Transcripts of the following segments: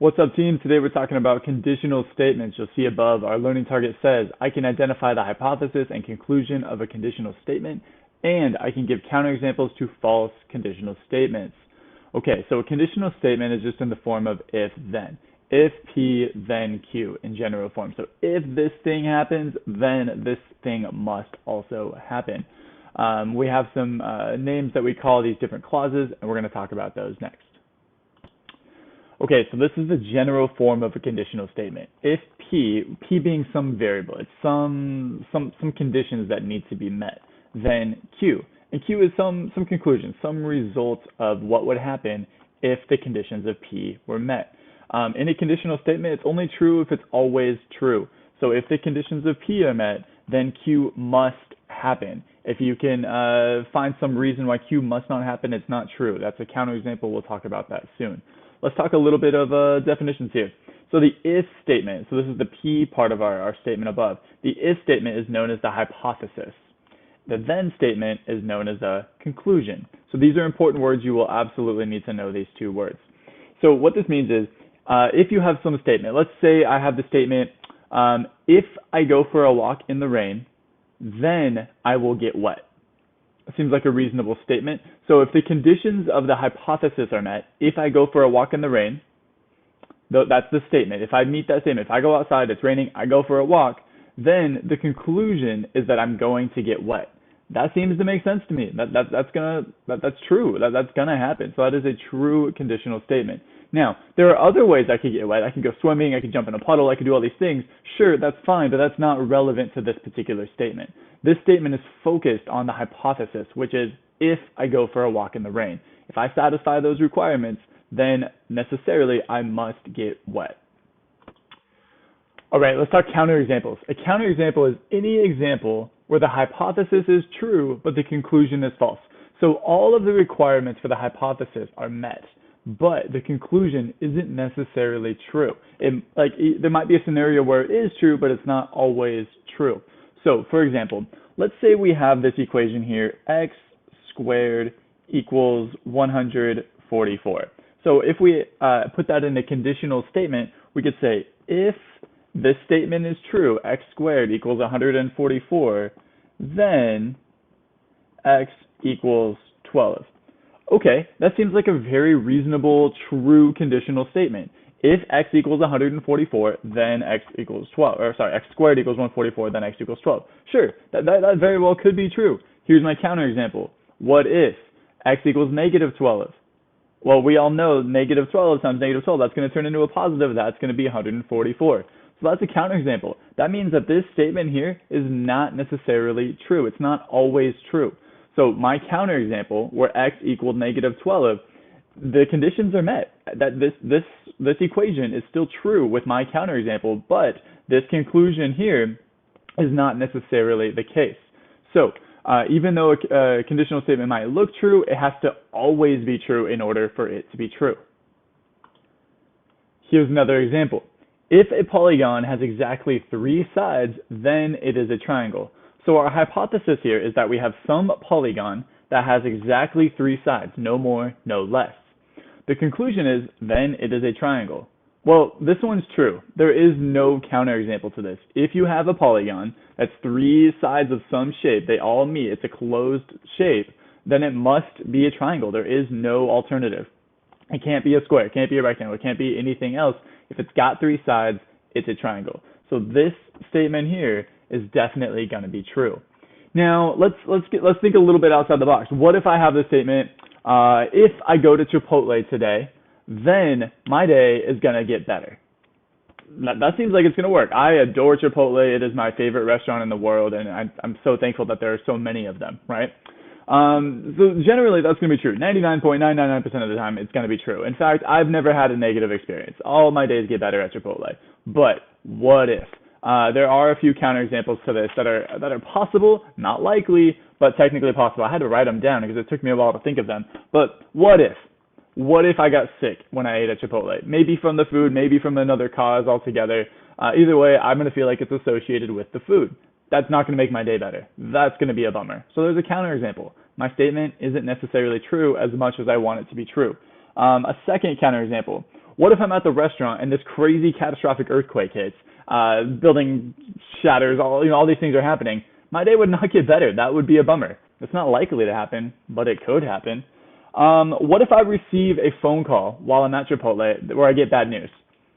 What's up, team? Today we're talking about conditional statements. You'll see above, our learning target says, I can identify the hypothesis and conclusion of a conditional statement, and I can give counterexamples to false conditional statements. Okay, so a conditional statement is just in the form of if-then. If P, then Q in general form. So if this thing happens, then this thing must also happen. We have some names that we call these different clauses, and we're going to talk about those next. Okay, so this is the general form of a conditional statement. If P being some variable, it's some conditions that need to be met, then Q. And Q is some conclusion, some result of what would happen if the conditions of P were met. In a conditional statement, it's only true if it's always true. So if the conditions of P are met, then Q must happen. If you can find some reason why Q must not happen, it's not true. That's a counterexample. We'll talk about that soon. Let's talk a little bit of definitions here. So the if statement, so this is the P part of our statement above. The if statement is known as the hypothesis. The then statement is known as the conclusion. So these are important words. You will absolutely need to know these two words. So what this means is, if you have some statement, let's say I have the statement, if I go for a walk in the rain, then I will get wet. It seems like a reasonable statement. So if the conditions of the hypothesis are met, if I go for a walk in the rain, that's the statement. If I meet that statement, if I go outside, it's raining, I go for a walk, then the conclusion is that I'm going to get wet. That seems to make sense to me. That's true. That's gonna happen. So that is a true conditional statement. Now, there are other ways I could get wet. I can go swimming, I could jump in a puddle, I could do all these things. Sure, that's fine, but that's not relevant to this particular statement. This statement is focused on the hypothesis, which is if I go for a walk in the rain. If I satisfy those requirements, then necessarily I must get wet. All right, let's talk counterexamples. A counterexample is any example where the hypothesis is true, but the conclusion is false. So all of the requirements for the hypothesis are met, but the conclusion isn't necessarily true. There might be a scenario where it is true, but it's not always true. So, for example, let's say we have this equation here, x squared equals 144. So if we put that in a conditional statement, we could say if this statement is true, x squared equals 144, then x equals 12. Okay, that seems like a very reasonable, true conditional statement. If x equals 144, then x equals 12. Or sorry, x squared equals 144, then x equals 12. Sure, that very well could be true. Here's my counterexample. What if x equals negative 12? Well, we all know negative 12 times negative 12, that's going to turn into a positive. That's going to be 144. So that's a counterexample. That means that this statement here is not necessarily true. It's not always true. So my counterexample, where x equaled negative 12, the conditions are met. That this equation is still true with my counterexample, but this conclusion here is not necessarily the case. So even though a conditional statement might look true, it has to always be true in order for it to be true. Here's another example. If a polygon has exactly 3 sides, then it is a triangle. So our hypothesis here is that we have some polygon that has exactly 3 sides, no more, no less. The conclusion is, then it is a triangle. Well, this one's true. There is no counterexample to this. If you have a polygon that's 3 sides of some shape, they all meet, it's a closed shape, then it must be a triangle. There is no alternative. It can't be a square, it can't be a rectangle, it can't be anything else. If it's got 3 sides, it's a triangle. So this statement here is definitely going to be true. Now, let's think a little bit outside the box. What if I have this statement, if I go to Chipotle today, then my day is going to get better. That seems like it's going to work. I adore Chipotle. It is my favorite restaurant in the world, and I'm so thankful that there are so many of them, right? So generally, that's going to be true. 99.999% of the time, it's going to be true. In fact, I've never had a negative experience. All my days get better at Chipotle. But what if? There are a few counterexamples to this that are possible, not likely, but technically possible. I had to write them down because it took me a while to think of them. But what if? What if I got sick when I ate at Chipotle? Maybe from the food, maybe from another cause altogether. Either way, I'm going to feel like it's associated with the food. That's not going to make my day better. That's going to be a bummer. So there's a counterexample. My statement isn't necessarily true as much as I want it to be true. A second counterexample. What if I'm at the restaurant and this crazy catastrophic earthquake hits, building shatters, all these things are happening? My day would not get better. That would be a bummer. It's not likely to happen, but it could happen. What if I receive a phone call while I'm at Chipotle where I get bad news?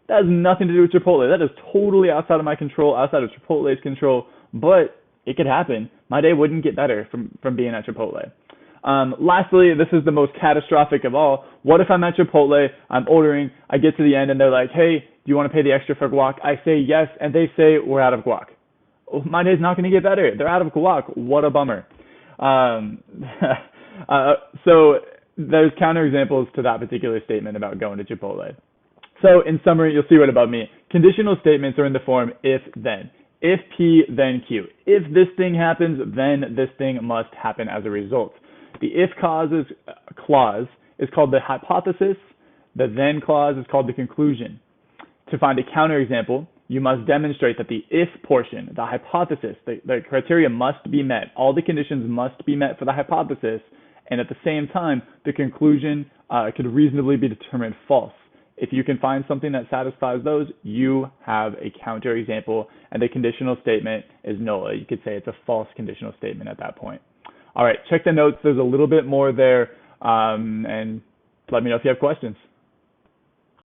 That has nothing to do with Chipotle. That is totally outside of my control, outside of Chipotle's control, but it could happen. My day wouldn't get better from being at Chipotle. Lastly, this is the most catastrophic of all. What if I'm at Chipotle, I'm ordering, I get to the end, and they're like, hey, do you want to pay the extra for guac? I say yes, and they say we're out of guac. My day's not going to get better. They're out of guac. What a bummer. So there's counterexamples to that particular statement about going to Chipotle. So in summary, you'll see right above me, conditional statements are in the form if then. If P, then Q. If this thing happens, then this thing must happen as a result. The if clause is called the hypothesis. The then clause is called the conclusion. To find a counterexample, you must demonstrate that the if portion, the hypothesis, the criteria must be met. All the conditions must be met for the hypothesis, and at the same time, the conclusion could reasonably be determined false. If you can find something that satisfies those, you have a counterexample, and the conditional statement is null. You could say it's a false conditional statement at that point. All right, check the notes. There's a little bit more there, and let me know if you have questions.